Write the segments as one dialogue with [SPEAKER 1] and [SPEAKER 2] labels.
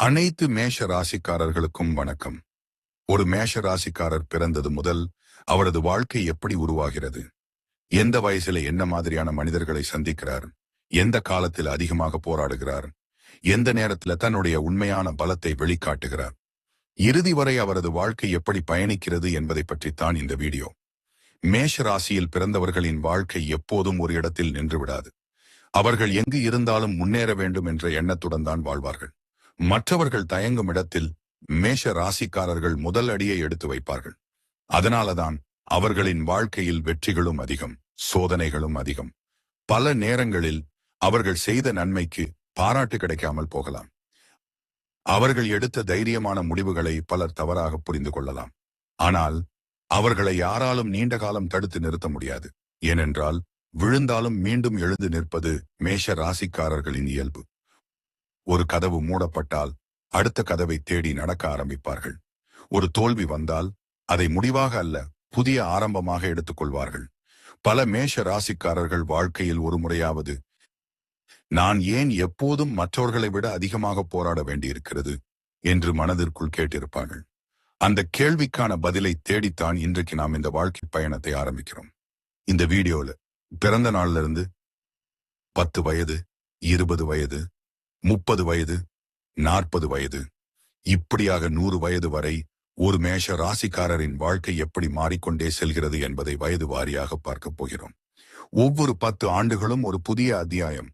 [SPEAKER 1] அனைத்து மேஷ ராசிக்காரர்களுக்கும் வணக்கம். ஒரு மேஷ ராசிக்காரர் பிறந்தது முதல் அவரது வாழ்க்கை எப்படி உருவாகிறது, எந்த வயசுல என்ன மாதிரியான மனிதர்களை சந்திக்கிறார், எந்த காலத்தில் அதிகமாக போராடுகிறார், எந்த நேரத்துல தன்னுடைய உண்மையான பலத்தை வெளிக்காட்டுகிறார், இறுதி வரை அவரது வாழ்க்கை எப்படி பயணிக்கிறது என்பதை பற்றித்தான் இந்த வீடியோ. மேஷ ராசியில் பிறந்தவர்களின் வாழ்க்கை எப்போதும் ஒரு இடத்தில் நின்று விடாது. அவர்கள் எங்கு இருந்தாலும் முன்னேற வேண்டும் என்ற எண்ணத்துடன் தான் வாழ்வார்கள். மற்றவர்கள் தயங்கும் இடத்தில் மேஷ ராசிக்காரர்கள் முதல் அடியை எடுத்து வைப்பார்கள். அதனாலதான் அவர்களின் வாழ்க்கையில் வெற்றிகளும் அதிகம், சோதனைகளும் அதிகம். பல நேரங்களில் அவர்கள் செய்த நன்மைக்கு பாராட்டு கிடைக்காமல் போகலாம். அவர்கள் எடுத்த தைரியமான முடிவுகளை பலர் தவறாக புரிந்து கொள்ளலாம். ஆனால் அவர்களை யாராலும் நீண்ட காலம் தடுத்து நிறுத்த முடியாது. ஏனென்றால் விழுந்தாலும் மீண்டும் எழுந்து நிற்பது மேஷ ராசிக்காரர்களின் இயல்பு. ஒரு கதவு மூடப்பட்டால் அடுத்த கதவை தேடி நடக்க ஆரம்பிப்பார்கள். ஒரு தோல்வி வந்தால் அதை முடிவாக அல்ல, புதிய ஆரம்பமாக எடுத்துக்கொள்வார்கள். பல மேஷ ராசிக்காரர்கள் வாழ்க்கையில் ஒரு முறையாவது நான் ஏன் எப்போதும் மற்றவர்களை விட அதிகமாக போராட வேண்டியிருக்கிறது என்று மனதிற்குள் கேட்டிருப்பார்கள். அந்த கேள்விக்கான பதிலை தேடித்தான் இன்றைக்கு நாம் இந்த வாழ்க்கை பயணத்தை ஆரம்பிக்கிறோம். இந்த வீடியோல பிறந்த நாள்ல இருந்து 10 வயது, 20 வயது, 30 வயது, 40 வயது, இப்படியாக 100 வயது வரை ஒரு மேஷ ராசிக்காரரின் வாழ்க்கை எப்படி மாறிக்கொண்டே செல்கிறது என்பதை வயது வாரியாக பார்க்க போகிறோம். ஒவ்வொரு 10 ஆண்டுகளும் ஒரு புதிய அத்தியாயம்.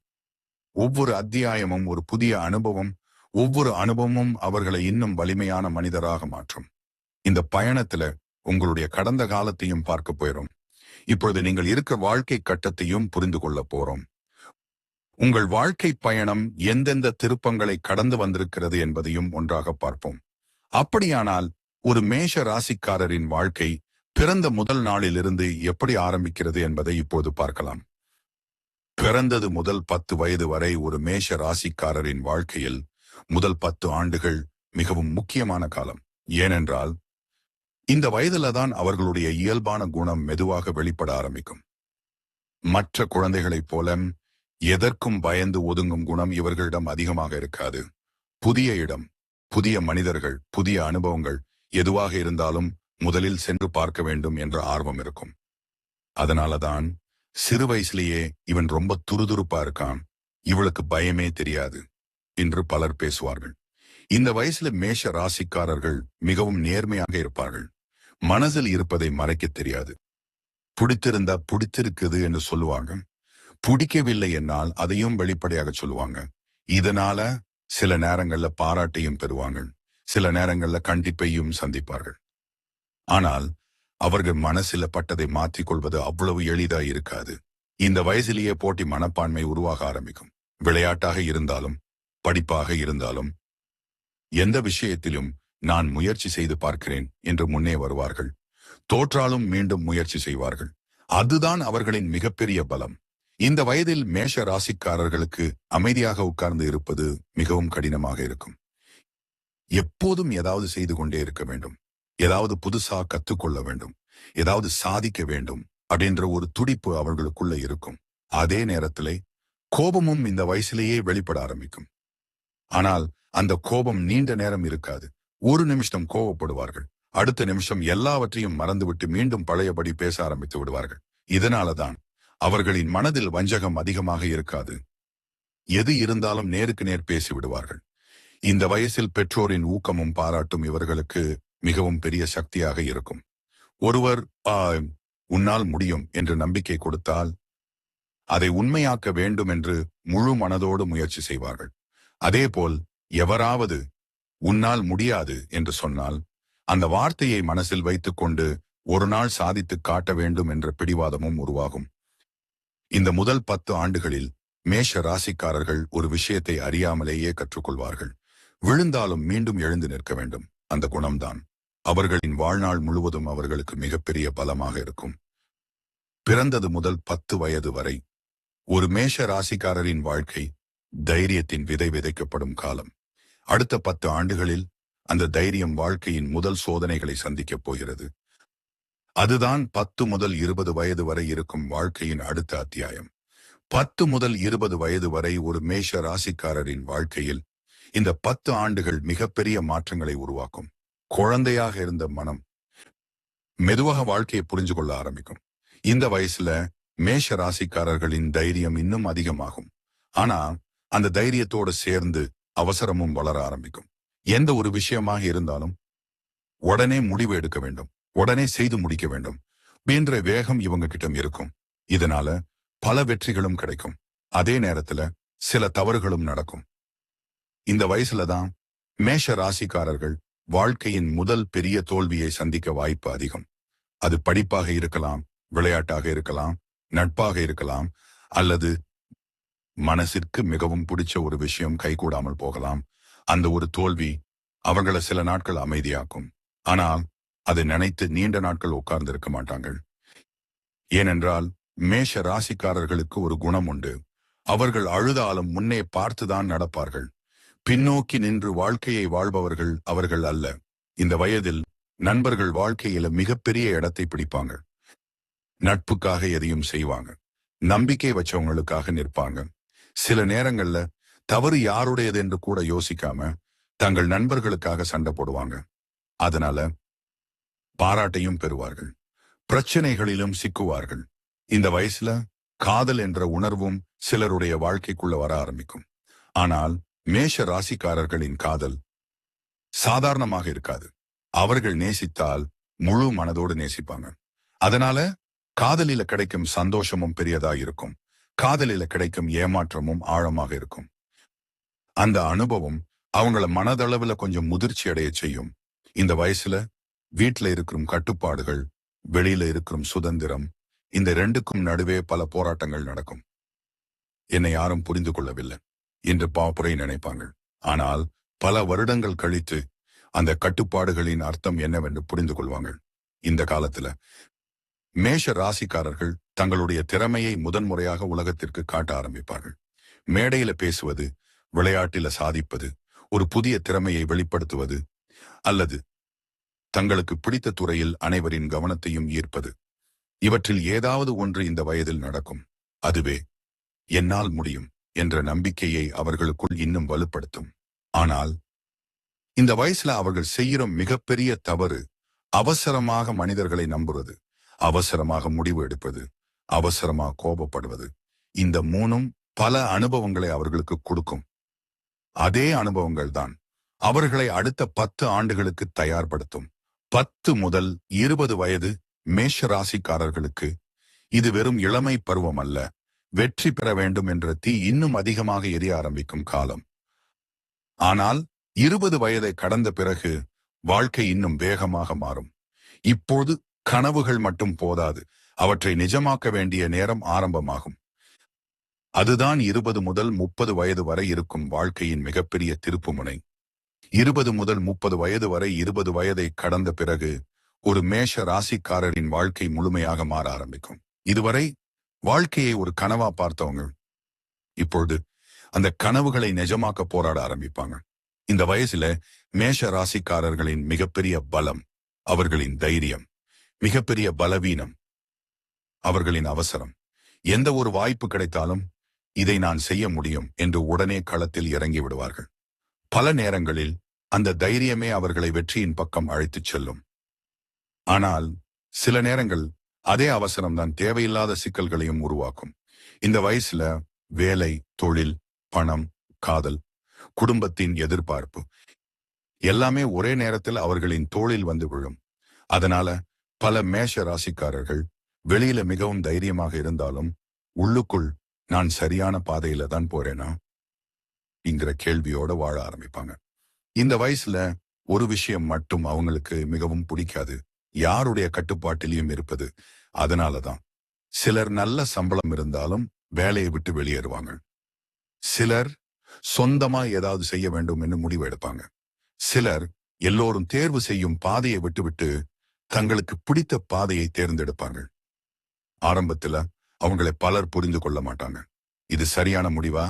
[SPEAKER 1] ஒவ்வொரு அத்தியாயமும் ஒரு புதிய அனுபவம். ஒவ்வொரு அனுபவமும் அவர்களை இன்னும் வலிமையான மனிதராக மாற்றும். இந்த பயணத்துல உங்களுடைய கடந்த காலத்தையும் பார்க்க போகிறோம். இப்பொழுது நீங்கள் இருக்கிற வாழ்க்கை கட்டத்தையும் புரிந்து கொள்ள போறோம். உங்கள் வாழ்க்கை பயணம் எந்தெந்த திருப்பங்களை கடந்து வந்திருக்கிறது என்பதையும் ஒன்றாக பார்ப்போம். அப்படியானால் ஒரு மேஷ ராசிக்காரரின் வாழ்க்கை பிறந்த முதல் நாளிலிருந்து எப்படி ஆரம்பிக்கிறது என்பதை இப்போது பார்க்கலாம். பிறந்தது முதல் 10 வயது வரை ஒரு மேஷ ராசிக்காரரின் வாழ்க்கையில் முதல் 10 ஆண்டுகள் மிகவும் முக்கியமான காலம். ஏனென்றால் இந்த வயதுல தான் அவர்களுடைய இயல்பான குணம் மெதுவாக வெளிப்பட ஆரம்பிக்கும். மற்ற குழந்தைகளைப் போல எதற்கும் பயந்து ஒதுங்கும் குணம் இவர்களிடம் அதிகமாக இருக்காது. புதிய இடம், புதிய மனிதர்கள், புதிய அனுபவங்கள் எதுவாக இருந்தாலும் முதலில் சென்று பார்க்க வேண்டும் என்ற ஆர்வம் இருக்கும். அதனாலதான் சிறு வயசுலேயே இவன் ரொம்ப துருதுருப்பா இருக்கான், இவளுக்கு பயமே தெரியாது என்று பலர் பேசுவார்கள். இந்த வயசுல மேஷ ராசிக்காரர்கள் மிகவும் நேர்மையாக இருப்பார்கள். மனதில் இருப்பதை மறைக்க தெரியாது. பிடித்திருந்தா பிடித்திருக்குது என்று சொல்லுவாங்க. பிடிக்கவில்லை என்னால் அதையும் வெளிப்படையாக சொல்லுவாங்க. இதனால சில நேரங்கள்ல பாராட்டையும் பெறுவாங்க, சில நேரங்கள்ல கண்டிப்பையும் சந்திப்பார்கள். ஆனால் அவர்கள் மனசில பட்டதை மாற்றிக்கொள்வது அவ்வளவு எளிதா இருக்காது. இந்த வயசிலேயே போட்டி மனப்பான்மை உருவாக ஆரம்பிக்கும். விளையாட்டாக இருந்தாலும் படிப்பாக இருந்தாலும் எந்த விஷயத்திலும் நான் முயற்சி செய்து பார்க்கிறேன் என்று முன்னே வருவார்கள். தோற்றாலும் மீண்டும் முயற்சி செய்வார்கள். அதுதான் அவர்களின் மிகப்பெரிய பலம். இந்த வயதில் மேஷ ராசிக்காரர்களுக்கு அமைதியாக உட்கார்ந்து இருப்பது மிகவும் கடினமாக இருக்கும். எப்போதும் ஏதாவது செய்து கொண்டே இருக்க வேண்டும், ஏதாவது புதுசா கற்றுக்கொள்ள வேண்டும், ஏதாவது சாதிக்க வேண்டும் அப்படின்ற ஒரு துடிப்பு அவர்களுக்குள்ள இருக்கும். அதே நேரத்திலே கோபமும் இந்த வயசிலேயே வெளிப்பட ஆரம்பிக்கும். ஆனால் அந்த கோபம் நீண்ட நேரம் இருக்காது. ஒரு நிமிஷம் கோபப்படுவார்கள், அடுத்த நிமிஷம் எல்லாவற்றையும் மறந்துவிட்டு மீண்டும் பழையபடி பேச ஆரம்பித்து விடுவார்கள். இதனாலதான் அவர்களின் மனதில் வஞ்சகம் அதிகமாக இருக்காது. எது இருந்தாலும் நேருக்கு நேர் பேசி விடுவார்கள். இந்த வயசில் பெற்றோரின் ஊக்கமும் பாராட்டும் இவர்களுக்கு மிகவும் பெரிய சக்தியாக இருக்கும். ஒருவர் உன்னால் முடியும் என்று நம்பிக்கை கொடுத்தால் அதை உண்மையாக்க வேண்டும் என்று முழு மனதோடு முயற்சி செய்வார்கள். அதேபோல் எவராவது உன்னால் முடியாது என்று சொன்னால் அந்த வார்த்தையை மனசில் வைத்துக்கொண்டு ஒரு நாள் சாதித்து காட்ட வேண்டும் என்ற பிடிவாதமும் உருவாகும். இந்த முதல் 10 ஆண்டுகளில் மேஷ ராசிக்காரர்கள் ஒரு விஷயத்தை அறியாமலேயே கற்றுக்கொள்வார்கள். விழுந்தாலும் மீண்டும் எழுந்து நிற்க வேண்டும். அந்த குணம்தான் அவர்களின் வாழ்நாள் முழுவதும் அவர்களுக்கு மிகப்பெரிய பலமாக இருக்கும். பிறந்தது முதல் 10 வயது வரை ஒரு மேஷ ராசிக்காரரின் வாழ்க்கை தைரியத்தின் விதை விதைக்கப்படும் காலம். அடுத்த 10 ஆண்டுகளில் அந்த தைரியம் வாழ்க்கையின் முதல் சோதனைகளை சந்திக்கப் போகிறது. அதுதான் 10 முதல் 20 வயது வரை இருக்கும் வாழ்க்கையின் அடுத்த அத்தியாயம். 10 முதல் 20 வயது வரை ஒரு மேஷ ராசிக்காரரின் வாழ்க்கையில் இந்த 10 ஆண்டுகள் மிகப்பெரிய மாற்றங்களை உருவாக்கும். குழந்தையாக இருந்த மனம் மெதுவாக வாழ்க்கையை புரிஞ்சு கொள்ள ஆரம்பிக்கும். இந்த வயசுல மேஷ ராசிக்காரர்களின் தைரியம் இன்னும் அதிகமாகும். ஆனா அந்த தைரியத்தோடு சேர்ந்து அவசரமும் வளர ஆரம்பிக்கும். எந்த ஒரு விஷயமாக இருந்தாலும் உடனே முடிவு எடுக்க வேண்டும், உடனே செய்து முடிக்க வேண்டும் என்ற வேகம் இவங்க கிட்ட இருக்கும். இதனால பல வெற்றிகளும் கிடைக்கும். அதே நேரத்துல சில தவறுகளும் நடக்கும். இந்த வயசுல தான் மேஷ ராசிக்காரர்கள் வாழ்க்கையின் முதல் பெரிய தோல்வியை சந்திக்க வாய்ப்பு அதிகம். அது படிப்பாக இருக்கலாம், விளையாட்டாக இருக்கலாம், நட்பாக இருக்கலாம், அல்லது மனசிற்கு மிகவும் பிடிச்ச ஒரு விஷயம் கைகூடாமல் போகலாம். அந்த ஒரு தோல்வி அவர்களை சில நாட்கள் அமைதியாக்கும். ஆனால் அதை நினைத்து நீண்ட நாட்கள் உட்கார்ந்து இருக்க மாட்டாங்கள். ஏனென்றால் மேஷ ராசிக்காரர்களுக்கு ஒரு குணம் உண்டு. அவர்கள் அழுதாலும் முன்னே பார்த்துதான் நடப்பார்கள். பின்னோக்கி நின்று வாழ்க்கையை வாழ்பவர்கள் அவர்கள் அல்ல. இந்த வயதில் நண்பர்கள் வாழ்க்கையில மிகப்பெரிய இடத்தை பிடிப்பாங்க. நட்புக்காக எதையும் செய்வாங்க. நம்பிக்கை வச்சவங்களுக்காக நிற்பாங்க. சில நேரங்கள்ல தவறு யாருடையது என்று கூட யோசிக்காம தங்கள் நண்பர்களுக்காக சண்டை போடுவாங்க. அதனால பாராட்டையும் பெறுவார்கள். பிரச்சனைகளிலும் சிக்குவார்கள். இந்த வயசுல காதல் என்ற உணர்வும் சிலருடைய வாழ்க்கைக்குள்ள வர ஆரம்பிக்கும். ஆனால் மேஷ ராசிக்காரர்களின் காதல் சாதாரணமாக இருக்காது. அவர்கள் நேசித்தால் முழு மனதோடு நேசிப்பாங்க. அதனால காதலில கிடைக்கும் சந்தோஷமும் பெரியதா இருக்கும். காதலில கிடைக்கும் ஏமாற்றமும் ஆழமாக இருக்கும். அந்த அனுபவம் அவங்கள மனதளவுல கொஞ்சம் முதிர்ச்சி அடைய செய்யும். இந்த வயசுல வீட்டுல இருக்கிற கட்டுப்பாடுகள், வெளியில இருக்கிற சுதந்திரம், இந்த ரெண்டுக்கும் நடுவே பல போராட்டங்கள் நடக்கும். என்னை யாரும் புரிந்து கொள்ளவில்லை என்று பாப்புரை நினைப்பாங்க. ஆனால் பல வருடங்கள் கழித்து அந்த கட்டுப்பாடுகளின் அர்த்தம் என்னவென்று புரிந்து கொள்வாங்க. இந்த காலத்துல மேஷ ராசிக்காரர்கள் தங்களுடைய திறமையை முதன்முறையாக உலகத்திற்கு காட்ட ஆரம்பிப்பார்கள். மேடையில பேசுவது, விளையாட்டில சாதிப்பது, ஒரு புதிய திறமையை வெளிப்படுத்துவது, அல்லது தங்களுக்கு பிடித்த துறையில் அனைவரின் கவனத்தையும் ஈர்ப்பது. இவற்றில் ஏதாவது ஒன்று இந்த வயதில் நடக்கும். அதுவே என்னால் முடியும் என்ற நம்பிக்கையை அவர்களுக்குள் இன்னும் வலுப்படுத்தும். ஆனால் இந்த வயசுல அவர்கள் செய்கிற மிகப்பெரிய தவறு அவசரமாக மனிதர்களை நம்புறது, அவசரமாக முடிவு எடுப்பது, அவசரமாக கோபப்படுவது. இந்த மூணும் பல அனுபவங்களை அவர்களுக்கு கொடுக்கும். அதே அனுபவங்கள் தான் அவர்களை அடுத்த 10 ஆண்டுகளுக்கு தயார்படுத்தும். 10 முதல் 20 வயது மேஷ ராசிக்காரர்களுக்கு இது வெறும் இளமை பருவம் அல்ல. வெற்றி பெற வேண்டும் என்ற தீ இன்னும் அதிகமாக எரிய ஆரம்பிக்கும் காலம். ஆனால் 20 வயதை கடந்த பிறகு வாழ்க்கை இன்னும் வேகமாக மாறும். இப்போது கனவுகள் மட்டும் போதாது, அவற்றை நிஜமாக்க வேண்டிய நேரம் ஆரம்பமாகும். அதுதான் 20 முதல் 30 வயது வரை இருக்கும் வாழ்க்கையின் மிகப்பெரிய திருப்புமுனை. 20 முதல் 30 வயது வரை 20 வயதை கடந்த பிறகு ஒரு மேஷ ராசிக்காரரின் வாழ்க்கை முழுமையாக மாற ஆரம்பிக்கும். இதுவரை வாழ்க்கையை ஒரு கனவா பார்த்தவங்க இப்பொழுது அந்த கனவுகளை நிஜமாக்க போராட ஆரம்பிப்பாங்க. இந்த வயசுல மேஷ ராசிக்காரர்களின் மிகப்பெரிய பலம் அவர்களின் தைரியம், மிகப்பெரிய பலவீனம் அவர்களின் அவசரம். எந்த ஒரு வாய்ப்பு கிடைத்தாலும் இதை நான் செய்ய முடியும் என்று உடனே களத்தில் இறங்கி விடுவார்கள். பல நேரங்களில் அந்த தைரியமே அவர்களை வெற்றியின் பக்கம் அழைத்துச் செல்லும். ஆனால் சில நேரங்கள் அதே அவசரம்தான் தேவையில்லாத சிக்கல்களையும் உருவாக்கும். இந்த வயசுல வேலை, தொழில், பணம், காதல், குடும்பத்தின் எதிர்பார்ப்பு எல்லாமே ஒரே நேரத்தில் அவர்களின் தோளில் வந்து விழும். அதனால பல மேஷ ராசிக்காரர்கள் வெளியில மிகவும் தைரியமாக இருந்தாலும் உள்ளுக்குள் நான் சரியான பாதையில தான் போறேனா என்கிற கேள்வியோட வாழ ஆரம்பிப்பாங்க. இந்த வயசுல ஒரு விஷயம் மட்டும் அவங்களுக்கு மிகவும் பிடிக்காது, யாருடைய கட்டுப்பாட்டிலையும் இருப்பது. அதனாலதான் சிலர் நல்ல சம்பளம் இருந்தாலும் வேலையை விட்டு வெளியேறுவாங்க. சிலர் சொந்தமா ஏதாவது செய்ய வேண்டும் என்று முடிவு எடுப்பாங்க. சிலர் எல்லோரும் தேர்வு செய்யும் பாதையை விட்டுவிட்டு தங்களுக்கு பிடித்த பாதையை தேர்ந்தெடுப்பாங்க. ஆரம்பத்துல அவங்களை பலர் புரிந்து கொள்ள மாட்டாங்க. இது சரியான முடிவா,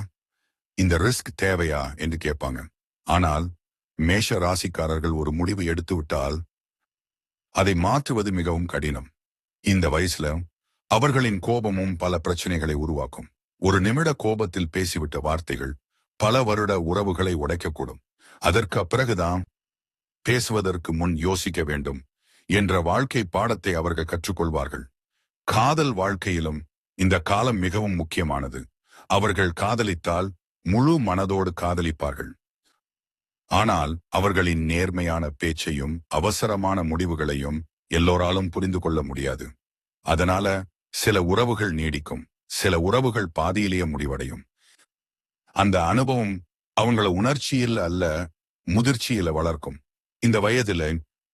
[SPEAKER 1] இந்த ரிஸ்க் தேவையா என்று கேட்பாங்க. ஆனால் மேஷ ராசிக்காரர்கள் ஒரு முடிவு எடுத்து விட்டால் அதை மாற்றுவது மிகவும் கடினம். இந்த வயசுல அவர்களின் கோபமும் பல பிரச்சனைகளை உருவாக்கும். ஒரு நிமிட கோபத்தில் பேசிவிட்ட வார்த்தைகள் பல வருட உறவுகளை உடைக்கக்கூடும். அதற்கு பிறகுதான் பேசுவதற்கு முன் யோசிக்க வேண்டும் என்ற வாழ்க்கை பாடத்தை அவர்கள் கற்றுக்கொள்வார்கள். காதல் வாழ்க்கையிலும் இந்த காலம் மிகவும் முக்கியமானது. அவர்கள் காதலித்தால் முழு மனதோடு காதலிப்பார்கள். ஆனால் அவர்களின் நேர்மையான பேச்சையும் அவசரமான முடிவுகளையும் எல்லோராலும் புரிந்து கொள்ள முடியாது. அதனால சில உறவுகள் நீடிக்கும், சில உறவுகள் பாதியிலேயே முடிவடையும். அந்த அனுபவம் அவங்கள உணர்ச்சியில் அல்ல, முதிர்ச்சியில வளர்க்கும். இந்த வயதில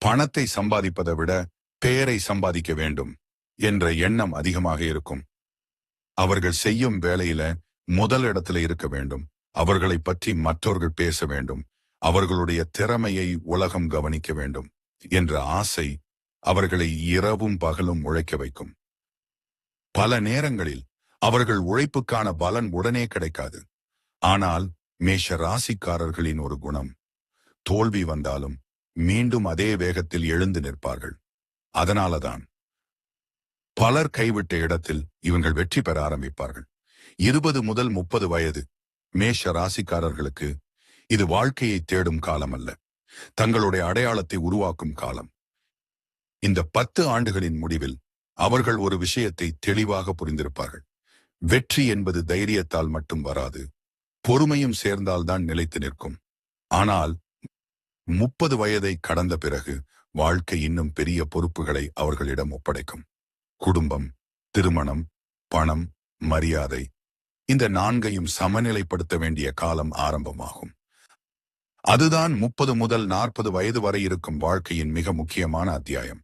[SPEAKER 1] பணத்தை சம்பாதிப்பதை விட பெயரை சம்பாதிக்க வேண்டும் என்ற எண்ணம் அதிகமாக இருக்கும். அவர்கள் செய்யும் வேலையில முதல் இடத்துல இருக்க வேண்டும். அவர்களை பற்றி மற்றவர்கள் பேச வேண்டும். அவர்களுடைய திறமையை உலகம் கவனிக்க வேண்டும் என்ற ஆசை அவர்களை இரவும் பகலும் உழைக்க வைக்கும். பல நேரங்களில் அவர்கள் உழைப்புக்கான பலன் உடனே கிடைக்காது. ஆனால் மேஷ ராசிக்காரர்களின் ஒரு குணம், தோல்வி வந்தாலும் மீண்டும் அதே வேகத்தில் எழுந்து நிற்பார்கள். அதனாலதான் பலர் கைவிட்ட இடத்தில் இவங்கள் வெற்றி பெற ஆரம்பிப்பார்கள். 20 முதல் 30 வயது மேஷ ராசிக்காரர்களுக்கு இது வாழ்க்கையை தேடும் காலம் அல்ல, தங்களுடைய அடையாளத்தை உருவாக்கும் காலம். இந்த 10 ஆண்டுகளின் முடிவில் அவர்கள் ஒரு விஷயத்தை தெளிவாக புரிந்திருப்பார்கள். வெற்றி என்பது தைரியத்தால் மட்டும் வராது, பொறுமையும் சேர்ந்தால்தான் நிலைத்து நிற்கும். ஆனால் 30 வயதை கடந்த பிறகு வாழ்க்கை இன்னும் பெரிய பொறுப்புகளை அவர்களிடம் ஒப்படைக்கும். குடும்பம், திருமணம், பணம், மரியாதை, இந்த 4ஐயும் சமநிலைப்படுத்த வேண்டிய காலம் ஆரம்பமாகும். அதுதான் 30 முதல் 40 வயது வரை இருக்கும் வாழ்க்கையின் மிக முக்கியமான அத்தியாயம்.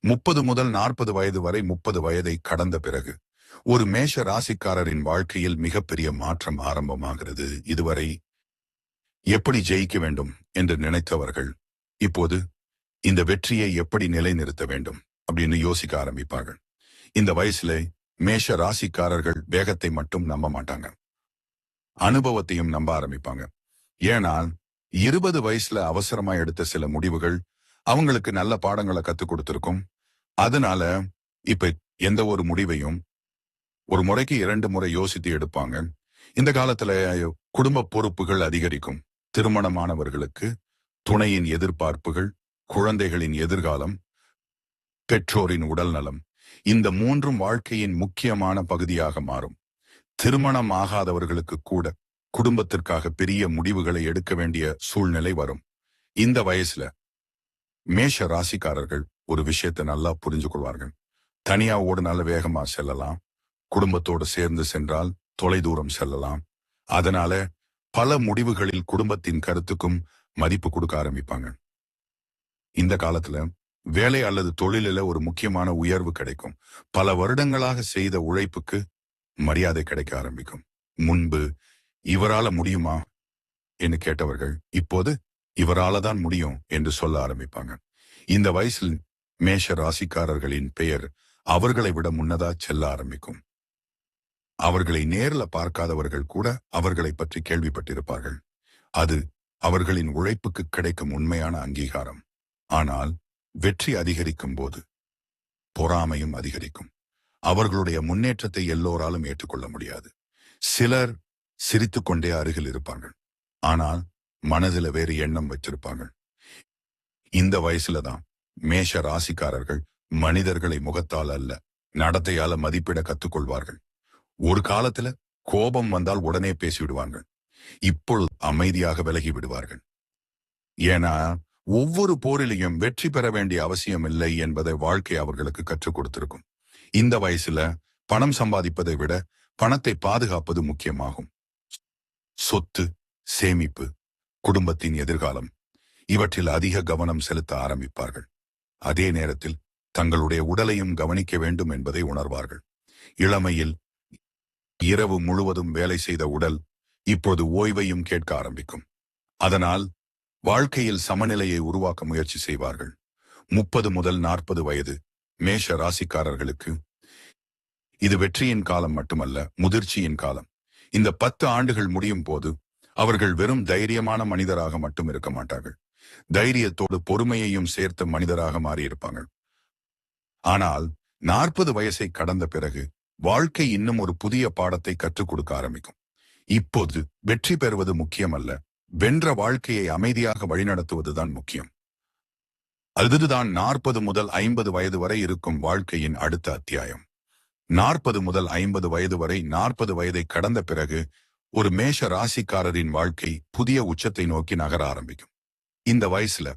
[SPEAKER 1] 30 முதல் 40 வயது வரை 30 வயதை கடந்த பிறகு ஒரு மேஷ ராசிக்காரரின் வாழ்க்கையில் மிகப்பெரிய மாற்றம் ஆரம்பமாகிறது. இதுவரை எப்படி ஜெயிக்க வேண்டும் என்று நினைத்தவர்கள் இப்போது இந்த வெற்றியை எப்படி நிலைநிறுத்த வேண்டும் அப்படின்னு யோசிக்க ஆரம்பிப்பார்கள். இந்த வயசுல மேஷ ராசிக்காரர்கள் வேகத்தை மட்டும் நம்ப மாட்டாங்க, அனுபவத்தையும் நம்ப ஆரம்பிப்பாங்க. ஏன்னா 20 வயசுல அவசரமா எடுத்த சில முடிவுகள் அவங்களுக்கு நல்ல பாடங்களை கத்துக் கொடுத்திருக்கும். அதனால இப்ப எந்த ஒரு முடிவையும் ஒரு முறைக்கு 2 முறை யோசித்து எடுப்பாங்க. இந்த காலத்துல குடும்ப பொறுப்புகள் அதிகரிக்கும். திருமணமானவர்களுக்கு துணையின் எதிர்பார்ப்புகள், குழந்தைகளின் எதிர்காலம், பெற்றோரின் உடல் நலம், இந்த 3ம் வாழ்க்கையின் முக்கியமான பகுதியாக மாறும். திருமணம் ஆகாதவர்களுக்கு கூட குடும்பத்திற்காக பெரிய முடிவுகளை எடுக்க வேண்டிய சூழ்நிலை வரும். இந்த வயசுல மேஷ ராசிக்காரர்கள் ஒரு விஷயத்தை நல்லா புரிஞ்சு கொள்வார்கள். தனியா ஓடுனால வேகமா செல்லலாம், குடும்பத்தோடு சேர்ந்து சென்றால் தொலைதூரம் செல்லலாம். அதனால பல முடிவுகளில் குடும்பத்தின் கருத்துக்கும் மதிப்பு கொடுக்க ஆரம்பிப்பாங்க. இந்த காலத்துல வேலை அல்லது தொழிலில ஒரு முக்கியமான உயர்வு கிடைக்கும். பல வருடங்களாக செய்த உழைப்புக்கு மரியாதை கிடைக்க ஆரம்பிக்கும். முன்பு இவரால முடியுமா என்று கேட்டவர்கள் இப்போது இவரால தான் முடியும் என்று சொல்ல ஆரம்பிப்பாங்க. இந்த வயசில் மேஷ ராசிக்காரர்களின் பெயர் அவர்களை விட முன்னதா செல்ல ஆரம்பிக்கும். அவர்களை நேர்ல பார்க்காதவர்கள் கூட அவர்களை பற்றி கேள்விப்பட்டிருப்பார்கள். அது அவர்களின் உழைப்புக்கு கிடைக்கும் உண்மையான அங்கீகாரம். ஆனால் வெற்றி அதிகரிக்கும் போது பொறாமையும் அதிகரிக்கும். அவர்களுடைய முன்னேற்றத்தை எல்லோராலும் ஏற்றுக்கொள்ள முடியாது. சிலர் சிரித்துக்கொண்டே அருகில் இருப்பார்கள், ஆனால் மனதில வேறு எண்ணம் வச்சிருப்பார்கள். இந்த வயசுல தான் மேஷ ராசிக்காரர்கள் மனிதர்களை முகத்தால் அல்ல, நடத்தையால மதிப்பிட கத்துக்கொள்வார்கள். ஒரு காலத்துல கோபம் வந்தால் உடனே பேசிவிடுவார்கள். இப்பொழுது அமைதியாக விலகி விடுவார்கள். ஏன்னா ஒவ்வொரு போரிலையும் வெற்றி பெற வேண்டிய அவசியம் இல்லை என்பதை வாழ்க்கை அவர்களுக்கு கற்றுக் கொடுத்திருக்கும். இந்த வயசுல பணம் சம்பாதிப்பதை விட பணத்தை பாதுகாப்பது முக்கியமாகும். சொத்து, சேமிப்பு, குடும்பத்தின் எதிர்காலம், இவற்றில் அதிக கவனம் செலுத்த ஆரம்பிப்பார்கள். அதே நேரத்தில் தங்களுடைய உடலையும் கவனிக்க வேண்டும் என்பதை உணர்வார்கள். இளமையில் இரவு முழுவதும் வேலை செய்த உடல் இப்போது ஓய்வையும் கேட்க ஆரம்பிக்கும். அதனால் வாழ்க்கையில் சமநிலையை உருவாக்க முயற்சி செய்வார்கள். 30 முதல் 40 வயது மேஷ ராசிக்காரர்களுக்கு இது வெற்றியின் காலம் மட்டுமல்ல, முதிர்ச்சியின் காலம். இந்த 10 ஆண்டுகள் முடியும் போது அவர்கள் வெறும் தைரியமான மனிதராக மட்டும் இருக்க மாட்டார்கள், தைரியத்தோடு பொறுமையையும் சேர்த்த மனிதராக மாறியிருப்பாங்க. ஆனால் 40 வயசை கடந்த பிறகு வாழ்க்கை இன்னும் ஒரு புதிய பாடத்தை கற்றுக் கொடுக்க ஆரம்பிக்கும். இப்போது வெற்றி பெறுவது முக்கியமல்ல, வென்ற வாழ்க்கையை அமைதியாக வழிநடத்துவதுதான் முக்கியம். அதுதான் 40 முதல் 50 வயது வரை இருக்கும் வாழ்க்கையின் அடுத்த அத்தியாயம். 40 முதல் 50 வயது வரை 40 வயதை கடந்த பிறகு ஒரு மேஷ ராசிக்காரரின் வாழ்க்கை புதிய உச்சத்தை நோக்கி நகர ஆரம்பிக்கும். இந்த வயசுல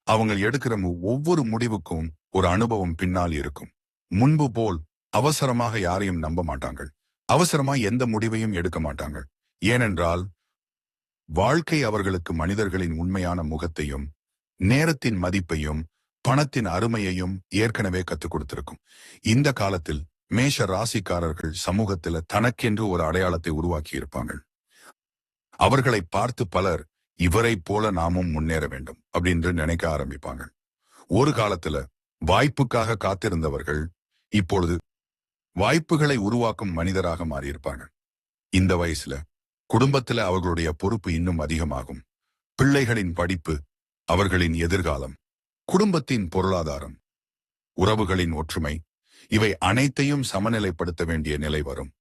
[SPEAKER 1] அவங்க எடுக்கிற ஒவ்வொரு முடிவுக்கும் ஒரு அனுபவம் பின்னால் இருக்கும். முன்பு போல் அவசரமாக யாரையும் நம்ப மாட்டாங்கள். அவசரமா எந்த முடிவையும் எடுக்க மாட்டாங்கள். ஏனென்றால் வாழ்க்கை அவர்களுக்கு மனிதர்களின் உண்மையான முகத்தையும் நேரத்தின் மதிப்பையும் பணத்தின் அருமையையும் ஏற்கனவே கற்றுக் கொடுத்திருக்கும். இந்த காலத்தில் மேஷ ராசிக்காரர்கள் சமூகத்தில் தனக்கென்று ஒரு அடையாளத்தை உருவாக்கி இருப்பார்கள். அவர்களை பார்த்து பலர் இவரை போல நாமும் முன்னேற வேண்டும் அப்படின்னு நினைக்க ஆரம்பிப்பாங்க. ஒரு காலத்துல வாய்ப்புக்காக காத்திருந்தவர்கள் இப்பொழுது வாய்ப்புகளை உருவாக்கும் மனிதராக மாறியிருப்பாங்க. இந்த வயசுல குடும்பத்துல அவர்களுடைய பொறுப்பு இன்னும் அதிகமாகும். பிள்ளைகளின் படிப்பு, அவர்களின் எதிர்காலம், குடும்பத்தின் பொருளாதாரம், உறவுகளின் ஒற்றுமை, இவை அனைத்தையும் சமநிலைப்படுத்த வேண்டிய நிலை வரும்.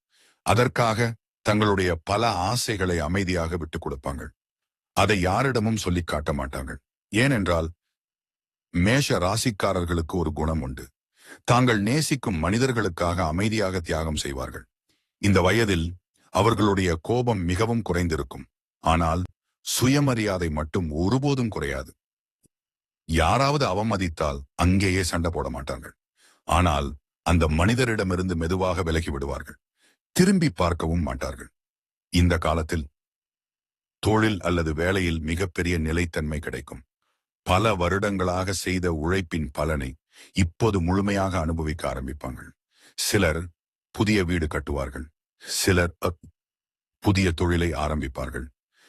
[SPEAKER 1] அதற்காக தங்களுடைய பல ஆசைகளை அமைதியாக விட்டுக் கொடுப்பாங்க. அதை யாரிடமும் சொல்லி காட்ட மாட்டாங்க. ஏனென்றால் மேஷ ராசிக்காரர்களுக்கு ஒரு குணம் உண்டு. தாங்கள் நேசிக்கும் மனிதர்களுக்காக அமைதியாக தியாகம் செய்வார்கள். இந்த வயதில் அவர்களுடைய கோபம் மிகவும் குறைந்திருக்கும். ஆனால் சுயமரியாதை மட்டும் ஒருபோதும் குறையாது. யாராவது அவமதித்தால் அங்கேயே சண்டை போட மாட்டார்கள். ஆனால் அந்த மனிதரிடமிருந்து மெதுவாக விலகி விடுவார்கள். திரும்பி பார்க்கவும் மாட்டார்கள். இந்த காலத்தில் தொழில் அல்லது வேலையில் மிகப்பெரிய நிலைத்தன்மை கிடைக்கும். பல வருடங்களாக செய்த உழைப்பின் பலனை இப்போது முழுமையாக அனுபவிக்க ஆரம்பிப்பார்கள். சிலர் புதிய வீடு கட்டுவார்கள். சிலர் புதிய தொழிலை ஆரம்பிப்பார்கள்.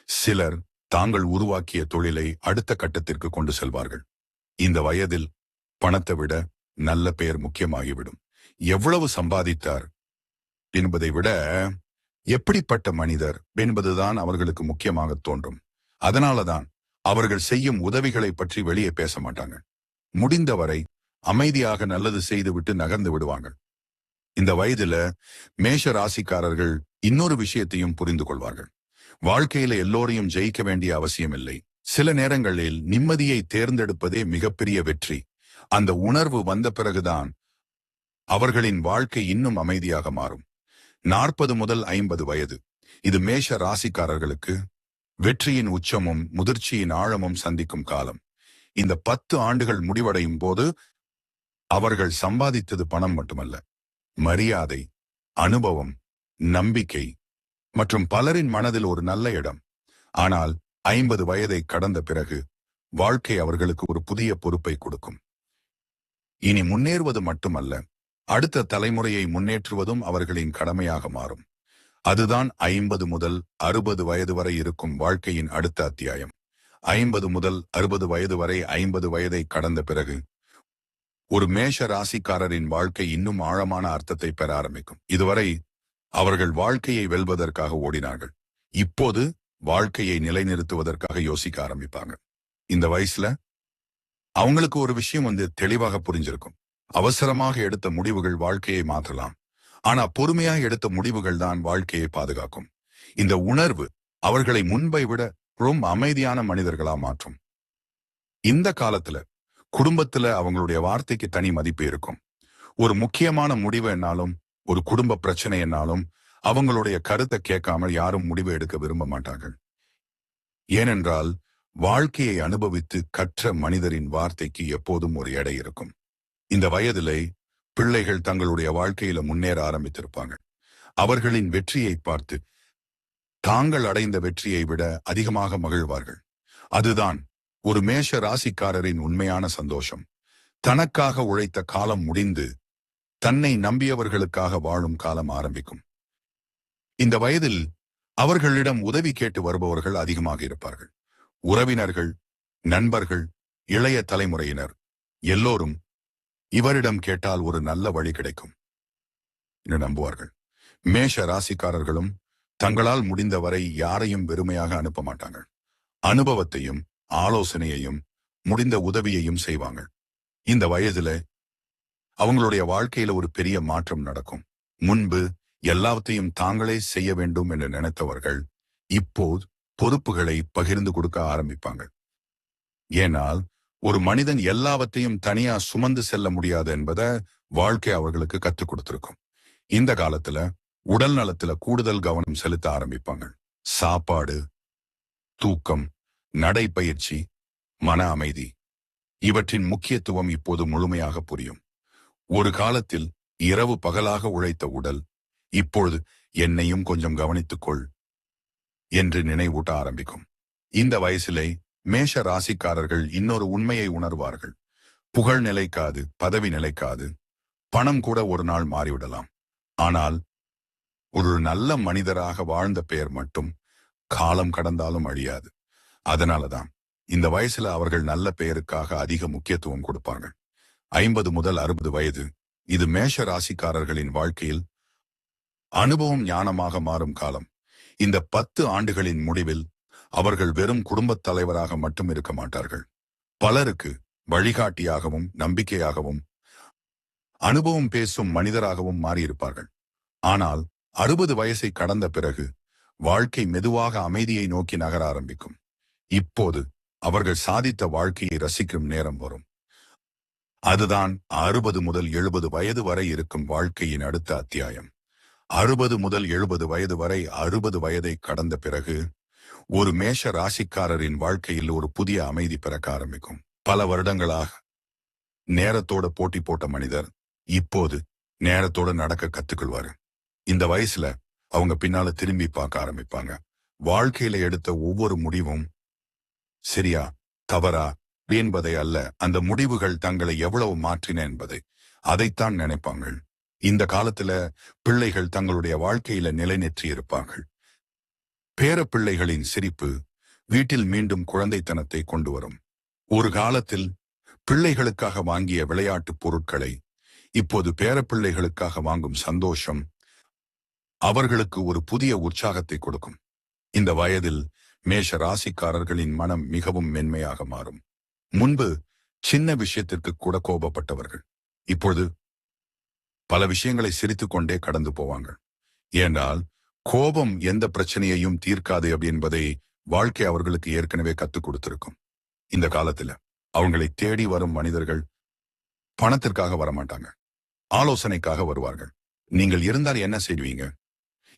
[SPEAKER 1] சிலர் தாங்கள் உருவாக்கிய தொழிலை அடுத்த கட்டத்திற்கு கொண்டு செல்வார்கள். இந்த வயதில் பணத்தை விட நல்ல பெயர் முக்கியமாகிவிடும். எவ்வளவு சம்பாதித்தார் என்பதை விட எப்படிப்பட்ட மனிதர் என்பதுதான் அவர்களுக்கு முக்கியமாக தோன்றும். அதனாலதான் அவர்கள் செய்யும் உதவிகளை பற்றி வெளியே பேச மாட்டாங்க. முடிந்தவரை அமைதியாக நல்லது செய்துவிட்டு நகர்ந்து விடுவாங்க. இந்த வயதுல மேஷ ராசிக்காரர்கள் இன்னொரு விஷயத்தையும் புரிந்து கொள்வார்கள். வாழ்க்கையில எல்லோரையும் ஜெயிக்க வேண்டிய அவசியம் இல்லை. சில நேரங்களில் நிம்மதியை தேர்ந்தெடுப்பதே மிகப்பெரிய வெற்றி. அந்த உணர்வு வந்த பிறகுதான் அவர்களின் வாழ்க்கை இன்னும் அமைதியாக மாறும். 40 முதல் 50 வயது, இது மேஷ ராசிக்காரர்களுக்கு வெற்றியின் உச்சமும் முதிர்ச்சியின் ஆழமும் சந்திக்கும் காலம். இந்த 10 ஆண்டுகள் முடிவடையும் போது அவர்கள் சம்பாதித்தது பணம் மட்டுமல்ல, மரியாதை, அனுபவம், நம்பிக்கை மற்றும் பலரின் மனதில் ஒரு நல்ல இடம். ஆனால் 50 வயதை கடந்த பிறகு வாழ்க்கை அவர்களுக்கு ஒரு புதிய பொறுப்பை கொடுக்கும். இனி முன்னேறுவது மட்டுமல்ல, அடுத்த தலைமுறையை முன்னேற்றுவதும் அவர்களின் கடமையாக மாறும். அதுதான் 50 முதல் 60 வயது வரை இருக்கும் வாழ்க்கையின் அடுத்த அத்தியாயம். 50 முதல் 60 வயது வரை 50 வயதை கடந்த பிறகு ஒரு மேஷ ராசிக்காரரின் வாழ்க்கை இன்னும் ஆழமான அர்த்தத்தை பெற ஆரம்பிக்கும். இதுவரை அவர்கள் வாழ்க்கையை வெல்வதற்காக ஓடினார்கள். இப்போது வாழ்க்கையை நிலைநிறுத்துவதற்காக யோசிக்க ஆரம்பிப்பாங்க. இந்த வயசுல அவங்களுக்கு ஒரு விஷயம் தெளிவாக புரிஞ்சிருக்கும். அவசரமாக எடுத்த முடிவுகள் வாழ்க்கையை மாற்றலாம். ஆனா பொறுமையாக எடுத்த முடிவுகள் தான் வாழ்க்கையை பாதுகாக்கும். இந்த உணர்வு அவர்களை முன்பை விட ரொம்ப அமைதியான மனிதர்களா மாற்றும். இந்த காலத்துல குடும்பத்துல அவங்களுடைய வார்த்தைக்கு தனி மதிப்பு இருக்கும். ஒரு முக்கியமான முடிவு என்னாலும், ஒரு குடும்ப பிரச்சனை என்னாலும் அவங்களுடைய கருத்தை கேட்காமல் யாரும் முடிவு எடுக்க விரும்ப மாட்டார்கள். ஏனென்றால் வாழ்க்கையை அனுபவித்து கற்ற மனிதரின் வார்த்தைக்கு எப்போதும் ஒரு எடை இருக்கும். இந்த வயதிலே பிள்ளைகள் தங்களுடைய வாழ்க்கையில முன்னேற ஆரம்பித்திருப்பாங்க. அவர்களின் வெற்றியை பார்த்து தாங்கள் அடைந்த வெற்றியை விட அதிகமாக மகிழ்வார்கள். அதுதான் ஒரு மேஷ ராசிக்காரரின் உண்மையான சந்தோஷம். தனக்காக உழைத்த காலம் முடிந்து தன்னை நம்பியவர்களுக்காக வாழும் காலம் ஆரம்பிக்கும். இந்த வயதில் அவர்களிடம் உதவி கேட்டு வருபவர்கள் அதிகமாக இருப்பார்கள். உறவினர்கள், நண்பர்கள், இளைய தலைமுறையினர் எல்லோரும் இவரிடம் கேட்டால் ஒரு நல்ல வழி கிடைக்கும் என்று நம்புவார்கள். மேஷ ராசிக்காரர்களும் தங்களால் முடிந்தவரை யாரையும் வெறுமையாக அனுப்ப மாட்டாங்க. அனுபவத்தையும் ஆலோசனையையும் முடிந்த உதவியையும் செய்வாங்க. இந்த வயதுல அவங்களுடைய வாழ்க்கையில ஒரு பெரிய மாற்றம் நடக்கும். முன்பு எல்லாவற்றையும் தாங்களே செய்ய வேண்டும் என்று நினைத்தவர்கள் இப்போது பொறுப்புகளை பகிர்ந்து கொடுக்க ஆரம்பிப்பாங்க. ஏனால் ஒரு மனிதன் எல்லாவற்றையும் தனியா சுமந்து செல்ல முடியாது என்பதை வாழ்க்கை அவர்களுக்கு கற்றுக் கொடுத்திருக்கும். இந்த காலத்துல உடல் நலத்துல கூடுதல் கவனம் செலுத்த ஆரம்பிப்பாங்க. சாப்பாடு, தூக்கம், நடைப்பயிற்சி, மன அமைதி இவற்றின் முக்கியத்துவம் இப்போது முழுமையாக புரியும். ஒரு காலத்தில் இரவு பகலாக உழைத்த உடல் இப்பொழுது என்னையும் கொஞ்சம் கவனித்துக்கொள் என்று நினைவூட்ட ஆரம்பிக்கும். இந்த வயசிலே மேஷ ராசிக்காரர்கள் இன்னொரு உண்மையை உணர்வார்கள். புகழ் நிலைக்காது, பதவி நிலைக்காது, பணம் கூட ஒரு நாள் மாறிவிடலாம். ஆனால் ஒரு நல்ல மனிதராக வாழ்ந்த பெயர் மட்டும் காலம் கடந்தாலும் அழியாது. அதனாலதான் இந்த வயசுல அவர்கள் நல்ல பெயருக்காக அதிக முக்கியத்துவம் கொடுப்பார்கள். 50 முதல் 60 வயது இது மேஷ ராசிக்காரர்களின் வாழ்க்கையில் அனுபவம் ஞானமாக மாறும் காலம். இந்த 10 ஆண்டுகளின் முடிவில் அவர்கள் வெறும் குடும்பத் தலைவராக மட்டும் இருக்க மாட்டார்கள். பலருக்கு வழிகாட்டியாகவும் நம்பிக்கையாகவும் அனுபவம் பேசும் மனிதராகவும் மாறியிருப்பார்கள். ஆனால் 60 வயசை கடந்த பிறகு வாழ்க்கை மெதுவாக அமைதியை நோக்கி நகர ஆரம்பிக்கும். இப்போது அவர்கள் சாதித்த வாழ்க்கையை ரசிக்கும் நேரம் வரும். அதுதான் 60 முதல் 70 வயது வரை இருக்கும் வாழ்க்கையின் அடுத்த அத்தியாயம். 60 முதல் 70 வயது வரை 60 வயதை கடந்த பிறகு ஒரு மேஷ ராசிக்காரரின் வாழ்க்கையில் ஒரு புதிய அமைதி பிறக்க ஆரம்பிக்கும். பல வருடங்களாக நேரத்தோட போட்டி போட்ட மனிதர் இப்போது நேரத்தோட நடக்க கத்துக்கொள்வாரு. இந்த வயசுல அவங்க பின்னால திரும்பி பார்க்க ஆரம்பிப்பாங்க. வாழ்க்கையில எடுத்த ஒவ்வொரு முடிவும் சரியா தவறா என்பதை அல்ல, அந்த முடிவுகள் தங்களை எவ்வளவு மாற்றின என்பதை அதைத்தான் நினைப்பாங்க. இந்த காலத்துல பிள்ளைகள் தங்களுடைய வாழ்க்கையில நிலைநிற்றி இருப்பார்கள். பேர பிள்ளைகளின் சிரிப்பு வீட்டில் மீண்டும் குழந்தைத்தனத்தை கொண்டு வரும். ஒரு காலத்தில் பிள்ளைகளுக்காக வாங்கிய விளையாட்டு பொருட்களை இப்போது பேரப்பிள்ளைகளுக்காக வாங்கும் சந்தோஷம் அவர்களுக்கு ஒரு புதிய உற்சாகத்தை கொடுக்கும். இந்த வயதில் மேஷ ராசிக்காரர்களின் மனம் மிகவும் மென்மையாக மாறும். முன்பு சின்ன விஷயத்திற்கு கூட கோபப்பட்டவர்கள் இப்பொழுது பல விஷயங்களை சிரித்துக் கொண்டே கடந்து போவாங்க. ஏனால் கோபம் எந்த பிரச்சனையையும் தீர்க்காது என்பதை வாழ்க்கை அவர்களுக்கு ஏற்கனவே கத்துக் கொடுத்திருக்கும். இந்த காலத்துல அவங்களை தேடி வரும் மனிதர்கள் பணத்திற்காக வரமாட்டாங்க, ஆலோசனைக்காக வருவார்கள். நீங்கள் இருந்தால் என்ன செய்வீங்க,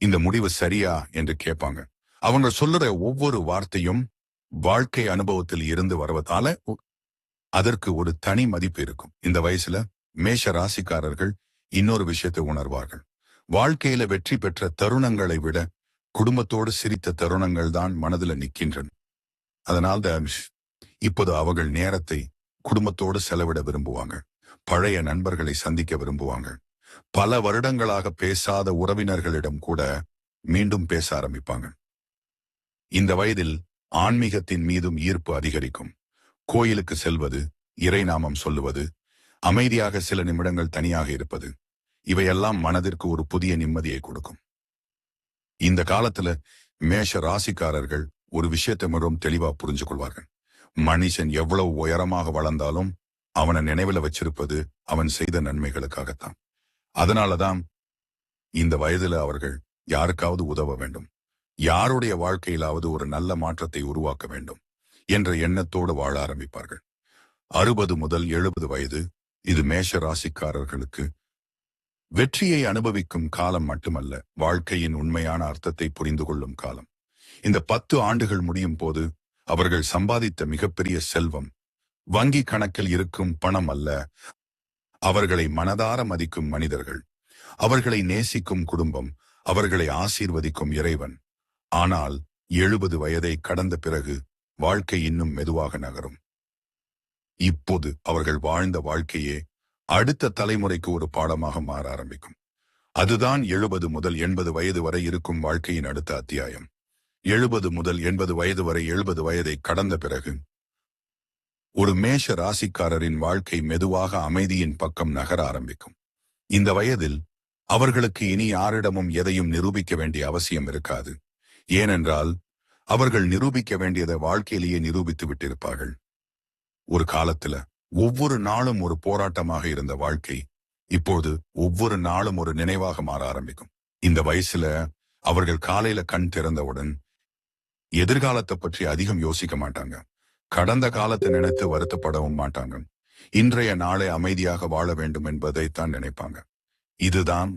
[SPEAKER 1] இந்த முடிவு சரியா என்று கேட்பாங்க. அவங்க சொல்லுற ஒவ்வொரு வார்த்தையும் வாழ்க்கை அனுபவத்தில் இருந்து வருவதால அதற்கு ஒரு தனி மதிப்பு இருக்கும். இந்த வயசுல மேஷ ராசிக்காரர்கள் இன்னொரு விஷயத்தை உணர்வார்கள். வாழ்க்கையில வெற்றி பெற்ற தருணங்களை விட குடும்பத்தோடு சிரித்த தருணங்கள் தான் மனதில் நிற்கின்றன. அதனால்தான் இப்போது அவர்கள் நேரத்தை குடும்பத்தோடு செலவிட விரும்புவாங்க. பழைய நண்பர்களை சந்திக்க விரும்புவாங்க. பல வருடங்களாக பேசாத உறவினர்களிடம் கூட மீண்டும் பேச ஆரம்பிப்பாங்க. இந்த வயதில் ஆன்மீகத்தின் மீதும் ஈர்ப்பு அதிகரிக்கும். கோயிலுக்கு செல்வது, இறைநாமம் சொல்லுவது, அமைதியாக சில நிமிடங்கள் தனியாக இருப்பது, இவையெல்லாம் மனதிற்கு ஒரு புதிய நிம்மதியை கொடுக்கும். இந்த காலத்துல மேஷ ராசிக்காரர்கள் ஒரு விஷயத்தை மிகவும் தெளிவா புரிஞ்சு கொள்வார்கள். மனுஷன் எவ்வளவு உயரமாக வளர்ந்தாலும் அவனை நினைவுல வச்சிருப்பது அவன் செய்த நன்மைகளுக்காகத்தான். அதனாலதான் இந்த வயதுல அவர்கள் யாருக்காவது உதவ வேண்டும், யாருடைய வாழ்க்கையிலாவது ஒரு நல்ல மாற்றத்தை உருவாக்க வேண்டும் என்ற எண்ணத்தோடு வாழ ஆரம்பிப்பார்கள். 60 முதல் 70 வயது இது மேஷ ராசிக்காரர்களுக்கு வெற்றியை அனுபவிக்கும் காலம் மட்டுமல்ல, வாழ்க்கையின் உண்மையான அர்த்தத்தை புரிந்து கொள்ளும் காலம். இந்த 10 ஆண்டுகள் முடியும் போது அவர்கள் சம்பாதித்த மிகப்பெரிய செல்வம் வங்கி கணக்கில் இருக்கும் பணம் அல்ல, அவர்களை மனதார மதிக்கும் மனிதர்கள், அவர்களை நேசிக்கும் குடும்பம், அவர்களை ஆசீர்வதிக்கும் இறைவன். ஆனால் 70 வயதை கடந்த பிறகு வாழ்க்கை இன்னும் மெதுவாக நகரும். இப்போது அவர்கள் வாழ்ந்த வாழ்க்கையே அடுத்த தலைமுறைக்கு ஒரு பாடமாக மாற ஆரம்பிக்கும். அதுதான் 70 முதல் 80 வயது வரை இருக்கும் வாழ்க்கையின் அடுத்த அத்தியாயம். 70 முதல் 80 வயது வரை 70 வயதை கடந்த பிறகு ஒரு மேஷ ராசிக்காரரின் வாழ்க்கை மெதுவாக அமைதியின் பக்கம் நகர ஆரம்பிக்கும். இந்த வயதில் அவர்களுக்கு இனி யாரிடமும் எதையும் நிரூபிக்க வேண்டிய அவசியம் இருக்காது. ஏனென்றால் அவர்கள் நிரூபிக்க வேண்டியதை வாழ்க்கையிலேயே நிரூபித்து விட்டிருப்பார்கள். ஒரு காலத்துல ஒவ்வொரு நாளும் ஒரு போராட்டமாக இருந்த வாழ்க்கை இப்போது ஒவ்வொரு நாளும் ஒரு நினைவாக மாற ஆரம்பிக்கும். இந்த வயசுல அவர்கள் காலையில கண் திறந்தவுடன் எதிர்காலத்தை பற்றி அதிகம் யோசிக்க மாட்டாங்க. கடந்த காலத்தை நினைத்து வருத்தப்படவும் மாட்டாங்க. இன்றைய நாளை அமைதியாக வாழ வேண்டும் என்பதைத்தான் நினைப்பாங்க. இதுதான்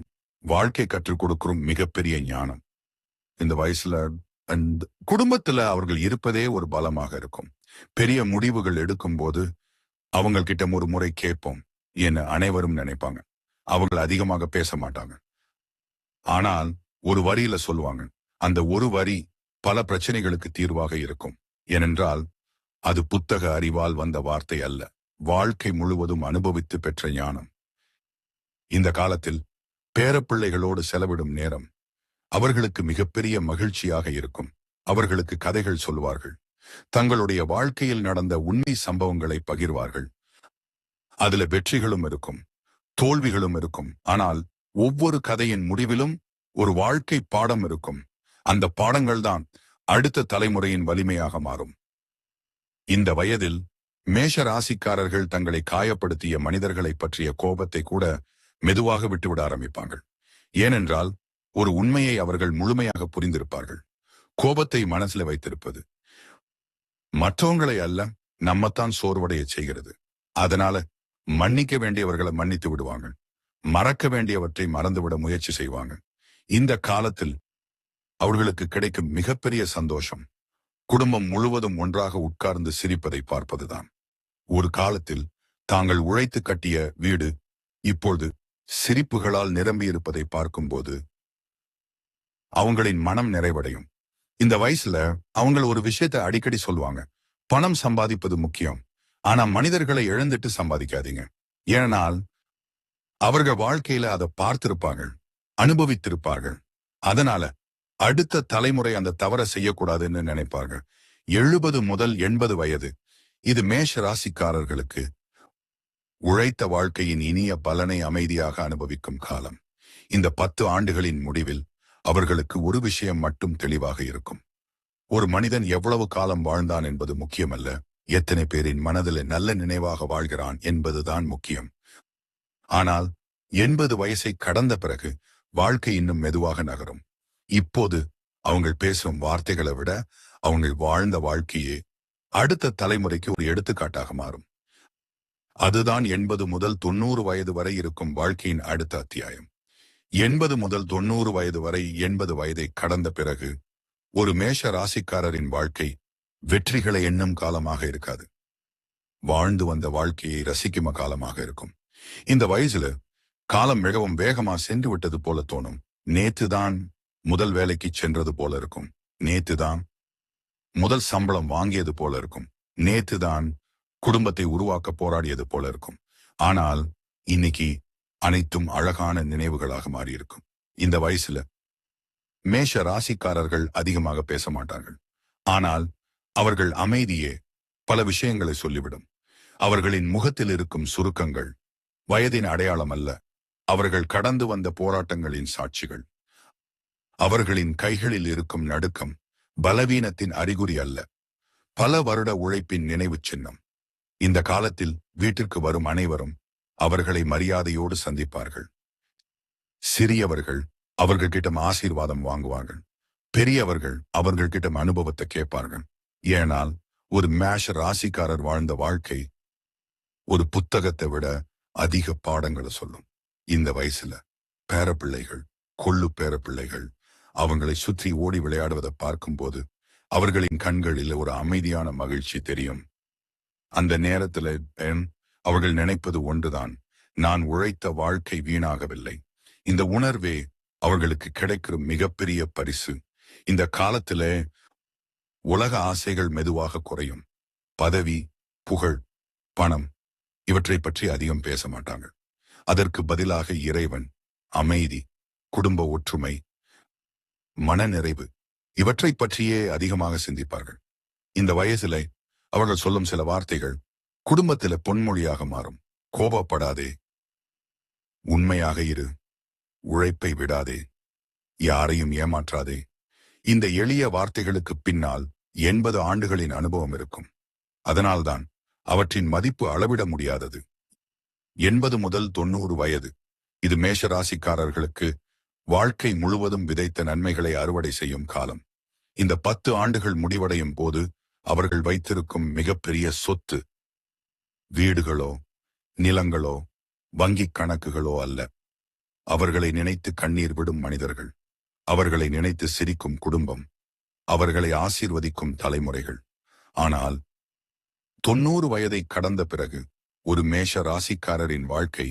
[SPEAKER 1] வாழ்க்கை கற்றுக் கொடுக்கும் மிகப்பெரிய ஞானம். இந்த வயசுல குடும்பத்துல அவர்கள் இருப்பதே ஒரு பலமாக இருக்கும். பெரிய முடிவுகள் எடுக்கும் போது அவங்க கிட்ட ஒரு முறை கேட்போம் என அனைவரும் நினைப்பாங்க. அவர்கள் அதிகமாக பேச மாட்டாங்க. ஆனால் ஒரு வரியில சொல்லுவாங்க. அந்த ஒரு வரி பல பிரச்சனைகளுக்கு தீர்வாக இருக்கும். ஏனென்றால் அது புத்தக அறிவால் வந்த வார்த்தை அல்ல, வாழ்க்கை முழுவதும் அனுபவித்து பெற்ற ஞானம். இந்த காலத்தில் பேரப்பிள்ளைகளோடு செலவிடும் நேரம் அவர்களுக்கு மிகப்பெரிய மகிழ்ச்சியாக இருக்கும். அவர்களுக்கு கதைகள் சொல்வார்கள். தங்களுடைய வாழ்க்கையில் நடந்த உண்மை சம்பவங்களை பகிர்வார்கள். அதுல வெற்றிகளும் இருக்கும், தோல்விகளும் இருக்கும். ஆனால் ஒவ்வொரு கதையின் முடிவிலும் ஒரு வாழ்க்கை பாடம் இருக்கும். அந்த பாடங்கள் தான் அடுத்த தலைமுறையின் வலிமையாக மாறும். இந்த வயதில் மேஷ ராசிக்காரர்கள் தங்களை காயப்படுத்திய மனிதர்களை பற்றிய கோபத்தை கூட மெதுவாக விட்டுவிட ஆரம்பிப்பாங்க. ஏனென்றால் ஒரு உண்மையை அவர்கள் முழுமையாக புரிந்திருப்பார்கள். கோபத்தை மனசுல வைத்திருப்பது மற்றவங்களை அல்ல, நம்மத்தான் சோர்வடைய செய்கிறது. அதனால மன்னிக்க வேண்டியவர்களை மன்னித்து விடுவாங்க, மறக்க வேண்டியவற்றை மறந்துவிட முயற்சி செய்வாங்க. இந்த காலத்தில் அவர்களுக்கு கிடைக்கும் மிகப்பெரிய சந்தோஷம் குடும்பம் முழுவதும் ஒன்றாக உட்கார்ந்து சிரிப்பதை பார்ப்பதுதான். ஒரு காலத்தில் தாங்கள் உழைத்து கட்டிய வீடு இப்பொழுது சிரிப்புகளால் நிரம்பியிருப்பதை பார்க்கும்போது அவங்களின் மனம் நிறைவடையும். இந்த வயசுல அவங்க ஒரு விஷயத்தை அடிக்கடி சொல்லுவாங்க. பணம் சம்பாதிப்பது முக்கியம், ஆனா மனிதர்களை இழந்துட்டு சம்பாதிக்காதீங்க. ஏனால் அவர்கள் வாழ்க்கையில அதை பார்த்திருப்பார்கள், அனுபவித்திருப்பார்கள். அதனால அடுத்த தலைமுறை அந்த தவறை செய்யக்கூடாதுன்னு நினைப்பார்கள். 70 முதல் 80 வயது இது மேஷ ராசிக்காரர்களுக்கு உழைத்த வாழ்க்கையின் இனிய பலனை அமைதியாக அனுபவிக்கும் காலம். இந்த 10 ஆண்டுகளின் முடிவில் அவர்களுக்கு ஒரு விஷயம் மட்டும் தெளிவாக இருக்கும். ஒரு மனிதன் எவ்வளவு காலம் வாழ்ந்தான் என்பது முக்கியமல்ல, எத்தனை பேரின் மனதில் நல்ல நினைவாக வாழ்கிறான் என்பதுதான் முக்கியம். ஆனால் 80 வயசை கடந்த பிறகு வாழ்க்கை இன்னும் மெதுவாக நகரும். இப்போது அவங்க பேசும் வார்த்தைகளை விட அவங்க வாழ்ந்த வாழ்க்கையே அடுத்த தலைமுறைக்கு ஒரு எடுத்துக்காட்டாக மாறும். அதுதான் 80 முதல் 90 வயது வரை இருக்கும் வாழ்க்கையின் அடுத்த அத்தியாயம். 80 முதல் 90 வயது வரை 80 வயதை கடந்த பிறகு ஒரு மேஷ ராசிக்காரரின் வாழ்க்கை வெற்றிகளை எண்ணும் காலமாக இருக்காது, வாழ்ந்து வந்த வாழ்க்கையை ரசிக்கும் காலமாக இருக்கும். இந்த வயசுல காலம் மிகவும் வேகமா சென்று விட்டது போல தோணும். நேத்துதான் முதல் வேலைக்கு சென்றது போல இருக்கும், நேத்துதான் முதல் சம்பளம் வாங்கியது போல இருக்கும், நேத்துதான் குடும்பத்தை உருவாக்க போராடியது போல இருக்கும். ஆனால் இன்னைக்கு அனைத்தும் அழகான நினைவுகளாக மாறியிருக்கும். இந்த வயசுல மேஷ ராசிக்காரர்கள் அதிகமாக பேச மாட்டார்கள். ஆனால் அவர்கள் அமைதியே பல விஷயங்களை சொல்லிவிடும். அவர்களின் முகத்தில் இருக்கும் சுருக்கங்கள் வயதின் அடையாளம் அல்ல, அவர்கள் கடந்து வந்த போராட்டங்களின் சாட்சிகள். அவர்களின் கைகளில் இருக்கும் நடுக்கம் பலவீனத்தின் அறிகுறி அல்ல, பல வருட உழைப்பின் நினைவு சின்னம். இந்த காலத்தில் வீட்டிற்கு வரும் அனைவரும் அவர்களை மரியாதையோடு சந்திப்பார்கள். சிறியவர்கள் அவர்கள்கிட்ட ஆசீர்வாதம் வாங்குவார்கள், பெரியவர்கள் அவர்கள்கிட்ட அனுபவத்தை கேட்பார்கள். ஏனால் ஒரு மேஷ ராசிக்காரர் வாழ்ந்த வாழ்க்கை ஒரு புத்தகத்தை விட அதிக பாடங்களை சொல்லும். இந்த வயசுல பேரப்பிள்ளைகள், கொள்ளு பேரப்பிள்ளைகள் அவங்களை சுற்றி ஓடி விளையாடுவதை பார்க்கும்போது அவர்களின் கண்களில் ஒரு அமைதியான மகிழ்ச்சி தெரியும். அந்த நேரத்துல அவர்கள் நினைப்பது ஒன்றுதான், நான் உழைத்த வாழ்க்கை வீணாகவில்லை. இந்த உணர்வே அவர்களுக்கு கிடைக்கிற மிகப்பெரிய பரிசு. இந்த காலத்துல உலக ஆசைகள் மெதுவாக குறையும். பதவி, புகழ், பணம் இவற்றை பற்றி அதிகம் பேச மாட்டாங்க. அதற்கு பதிலாக இறைவன், அமைதி, குடும்ப ஒற்றுமை, மனநிறைவு இவற்றை பற்றியே அதிகமாக சிந்திப்பார்கள். இந்த வயசுல அவர்கள் சொல்லும் சில வார்த்தைகள் குடும்பத்தில பொன்மொழியாக மாறும். கோபப்படாதே, உண்மையாக இரு, உழைப்பை விடாதே, யாரையும் ஏமாற்றாதே. இந்த எளிய வார்த்தைகளுக்கு பின்னால் 80 ஆண்டுகளின் அனுபவம் இருக்கும். அதனால்தான் அவற்றின் மதிப்பு அளவிட முடியாதது. 80 முதல் 90 வயது இது மேஷ ராசிக்காரர்களுக்கு வாழ்க்கை முழுவதும் விதைத்த நன்மைகளை அறுவடை செய்யும் காலம். இந்த 10 ஆண்டுகள் முடிவடையும் போது அவர்கள் வைத்திருக்கும் மிகப்பெரிய சொத்து வீடுகளோ நிலங்களோ வங்கிக் கணக்குகளோ அல்ல. அவர்களை நினைத்து கண்ணீர் விடும் மனிதர்கள், அவர்களை நினைத்து சிரிக்கும் குடும்பம், அவர்களை ஆசீர்வதிக்கும் தலைமுறைகள். ஆனால் 90 வயதை கடந்த பிறகு ஒரு மேஷ ராசிக்காரரின் வாழ்க்கை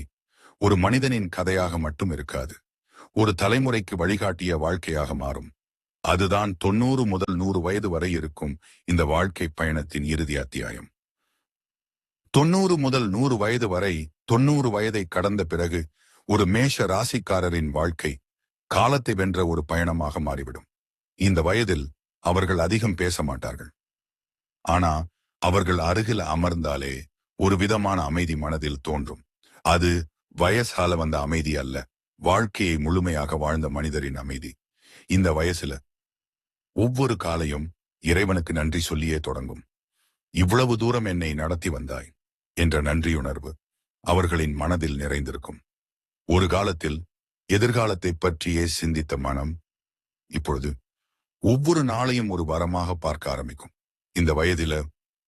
[SPEAKER 1] ஒரு மனிதனின் கதையாக மட்டும் இருக்காது, ஒரு தலைமுறைக்கு வழிகாட்டிய வாழ்க்கையாக மாறும். அதுதான் 90 முதல் 100 வயது வரை இருக்கும் இந்த வாழ்க்கை பயணத்தின் இறுதி அத்தியாயம். 90 முதல் 100 வயது வரை, 90 வயதை கடந்த பிறகு ஒரு மேஷ ராசிக்காரரின் வாழ்க்கை காலத்தை வென்ற ஒரு பயணமாக மாறிவிடும். இந்த வயதில் அவர்கள் அதிகம் பேச மாட்டார்கள். ஆனா அவர்கள் அருகில் அமர்ந்தாலே ஒரு விதமான அமைதி மனதில் தோன்றும். அது வயசால வந்த அமைதி அல்ல, வாழ்க்கையை முழுமையாக வாழ்ந்த மனிதரின் அமைதி. இந்த வயசுல ஒவ்வொரு காலையும் இறைவனுக்கு நன்றி சொல்லியே தொடங்கும். இவ்வளவு தூரம் என்னை நடத்தி வந்தாய் என்ற நன்றியுணர்வு அவர்களின் மனதில் நிறைந்திருக்கும். ஒரு காலத்தில் எதிர்காலத்தை பற்றியே சிந்தித்த மனம் இப்பொழுது ஒவ்வொரு நாளையும் ஒரு வரமாக பார்க்க ஆரம்பிக்கும். இந்த வயதில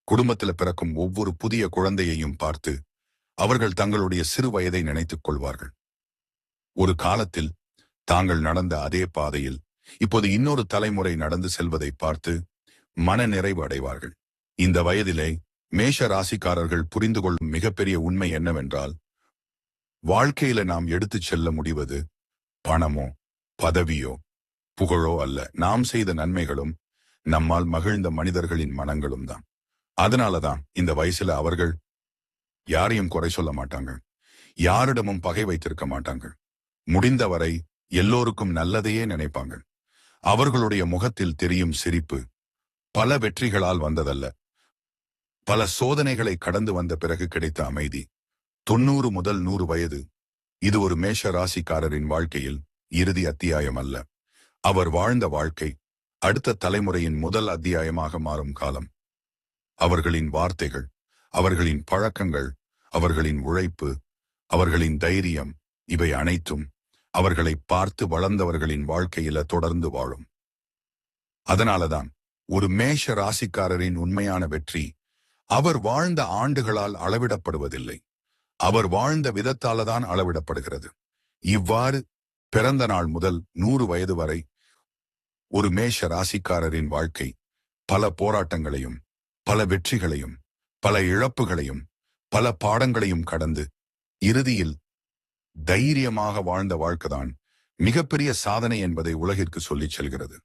[SPEAKER 1] குடும்பத்துல பிறக்கும் ஒவ்வொரு புதிய குழந்தையையும் பார்த்து அவர்கள் தங்களுடைய சிறு வயதை நினைத்துக் கொள்வார்கள். ஒரு காலத்தில் தாங்கள் நடந்த அதே பாதையில் இப்போது இன்னொரு தலைமுறை நடந்து செல்வதை பார்த்து மன நிறைவு அடைவார்கள். இந்த வயதிலே மேஷ ராசிக்காரர்கள் புரிந்து கொள்ளும் மிகப்பெரிய உண்மை என்னவென்றால், வாழ்க்கையில நாம் எடுத்துச் செல்ல முடிவது பணமோ பதவியோ புகழோ அல்ல, நாம் செய்த நன்மைகளும் நம்மால் மகிழ்ந்த மனிதர்களின் மனங்களும் தான். அதனாலதான் இந்த வயசுல அவர்கள் யாரையும் குறை சொல்ல மாட்டாங்க, யாரிடமும் பகை வைத்திருக்க மாட்டாங்க. முடிந்தவரை எல்லோருக்கும் நல்லதையே நினைப்பாங்க. அவர்களுடைய முகத்தில் தெரியும் சிரிப்பு பல வெற்றிகளால் வந்ததல்ல, பல சோதனைகளை கடந்து வந்த பிறகு கிடைத்த அமைதி. 90 முதல் 100 வயது, இது ஒரு மேஷ ராசிக்காரரின் வாழ்க்கையில் இறுதி அத்தியாயம் அல்ல, அவர் வாழ்ந்த வாழ்க்கை அடுத்த தலைமுறையின் முதல் அத்தியாயமாக மாறும் காலம். அவர்களின் வார்த்தைகள், அவர்களின் பழக்கங்கள், அவர்களின் உழைப்பு, அவர்களின் தைரியம், இவை அனைத்தும் அவர்களை பார்த்து வளர்ந்தவர்களின் வாழ்க்கையில தொடர்ந்து வாழும். அதனாலதான் ஒரு மேஷ ராசிக்காரரின் உண்மையான வெற்றி அவர் வாழ்ந்த ஆண்டுகளால் அளவிடப்படுவதில்லை, அவர் வாழ்ந்த விதத்தால்தான் அளவிடப்படுகிறது. இவ்வாறு பிறந்த நாள் முதல் 100 வயது வரை ஒரு மேஷ ராசிக்காரரின் வாழ்க்கை பல போராட்டங்களையும் பல வெற்றிகளையும் பல இழப்புகளையும் பல பாடங்களையும் கடந்து இறுதியில் தைரியமாக வாழ்ந்த வாழ்க்கைதான் மிகப்பெரிய சாதனை என்பதை உலகிற்கு சொல்லிச் செல்கிறது.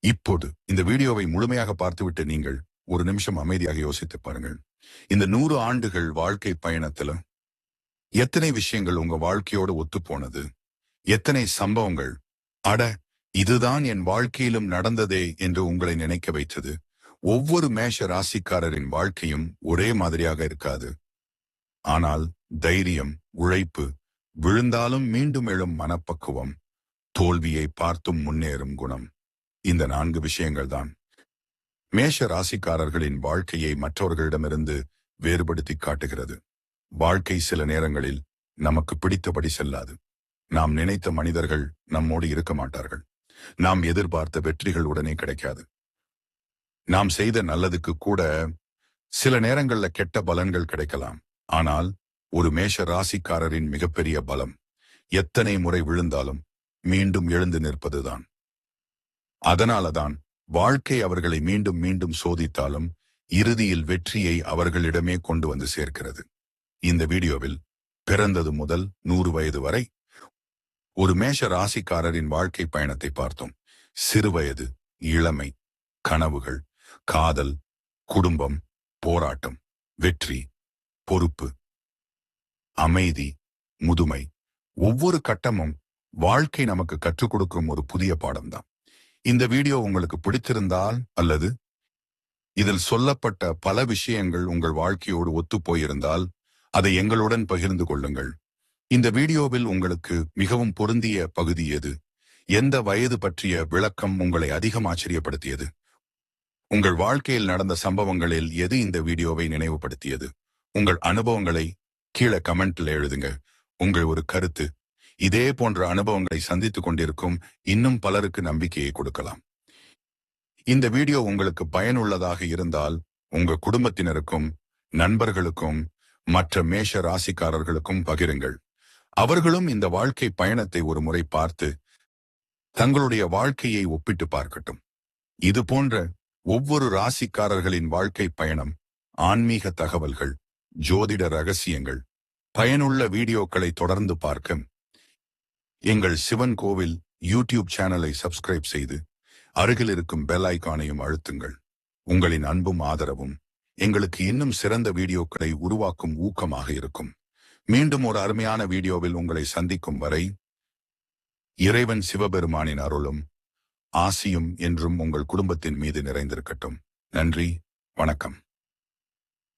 [SPEAKER 1] இப்போது இந்த வீடியோவை முழுமையாக பார்த்துவிட்டு நீங்கள் ஒரு நிமிஷம் அமைதியாக யோசித்து பாருங்கள். இந்த 100 ஆண்டுகள் வாழ்க்கை பயணத்துல எத்தனை விஷயங்கள் உங்க வாழ்க்கையோடு ஒத்துப்போனது, எத்தனை சம்பவங்கள் அட இதுதான் என் வாழ்க்கையிலும் நடந்ததே என்று உங்களை நினைக்க வைத்தது. ஒவ்வொரு மேஷ ராசிக்காரரின் வாழ்க்கையும் ஒரே மாதிரியாக இருக்காது. ஆனால் தைரியம், உழைப்பு, விழுந்தாலும் மீண்டும் எழும் மனப்பக்குவம், தோல்வியை பார்த்தும் முன்னேறும் குணம், இந்த 4 விஷயங்கள் தான் மேஷ ராசிக்காரர்களின் வாழ்க்கையை மற்றவர்களிடமிருந்து வேறுபடுத்தி காட்டுகிறது. வாழ்க்கை சில நேரங்களில் நமக்கு பிடித்தபடி செல்லாது. நாம் நினைத்த மனிதர்கள் நம்மோடு இருக்க மாட்டார்கள். நாம் எதிர்பார்த்த வெற்றிகள் உடனே கிடைக்காது. நாம் செய்த நல்லதுக்கு கூட சில நேரங்கள்ல கெட்ட பலன்கள் கிடைக்கலாம். ஆனால் ஒரு மேஷ ராசிக்காரரின் மிகப்பெரிய பலம் எத்தனை முறை விழுந்தாலும் மீண்டும் எழுந்து நிற்பதுதான். அதனாலதான் வாழ்க்கை அவர்களை மீண்டும் மீண்டும் சோதித்தாலும் இறுதியில் வெற்றியை அவர்களிடமே கொண்டு வந்து சேர்க்கிறது. இந்த வீடியோவில் பிறந்தது முதல் 100 வயது வரை ஒரு மேஷ ராசிக்காரரின் வாழ்க்கை பயணத்தை பார்த்தோம். சிறுவயது, இளமை, கனவுகள், காதல், குடும்பம், போராட்டம், வெற்றி, பொறுப்பு, அமைதி, முதுமை, ஒவ்வொரு கட்டமும் வாழ்க்கை நமக்கு கற்றுக் கொடுக்கும் ஒரு புதிய பாடம்தான். இந்த வீடியோ உங்களுக்கு பிடித்திருந்தால் அல்லது இதில் சொல்லப்பட்ட பல விஷயங்கள் உங்கள் வாழ்க்கையோடு ஒத்துப்போயிருந்தால் அதை எங்களுடன் பகிர்ந்து கொள்ளுங்கள். இந்த வீடியோவில் உங்களுக்கு மிகவும் பொருந்திய பகுதி எது? எந்த வயது பற்றிய விளக்கம் உங்களை அதிகம் ஆச்சரியப்படுத்தியது? உங்கள் வாழ்க்கையில் நடந்த சம்பவங்களில் எது இந்த வீடியோவை நினைவுபடுத்தியது? உங்கள் அனுபவங்களை கீழே கமெண்ட்ல எழுதுங்க. உங்கள் ஒரு கருத்து இதே போன்ற அனுபவங்களை சந்தித்துக் கொண்டிருக்கும் இன்னும் பலருக்கு நம்பிக்கையை கொடுக்கலாம். இந்த வீடியோ உங்களுக்கு பயனுள்ளதாக இருந்தால் உங்க குடும்பத்தினருக்கும், நண்பர்களுக்கும், மற்ற மேஷ ராசிக்காரர்களுக்கும் பகிருங்கள். அவர்களும் இந்த வாழ்க்கை பயணத்தை ஒரு முறை பார்த்து தங்களுடைய வாழ்க்கையை ஒப்பிட்டு பார்க்கட்டும். இது போன்ற ஒவ்வொரு ராசிக்காரர்களின் வாழ்க்கை பயணம், ஆன்மீக தகவல்கள், ஜோதிட ரகசியங்கள், பயனுள்ள வீடியோக்களை தொடர்ந்து பார்க்க எங்கள் சிவன் கோவில் யூடியூப் சேனலை சப்ஸ்கிரைப் செய்து அருகில் இருக்கும் பெல் ஐகானையும் அழுத்துங்கள். உங்களின் அன்பும் ஆதரவும் எங்களுக்கு இன்னும் சிறந்த வீடியோக்களை உருவாக்கும் ஊக்கமாக இருக்கும். மீண்டும் ஒரு அருமையான வீடியோவில் உங்களை சந்திக்கும் வரை இறைவன் சிவபெருமானின் அருளும் ஆசியும் என்றும் உங்கள் குடும்பத்தின் மீது நிறைந்திருக்கட்டும். நன்றி, வணக்கம்.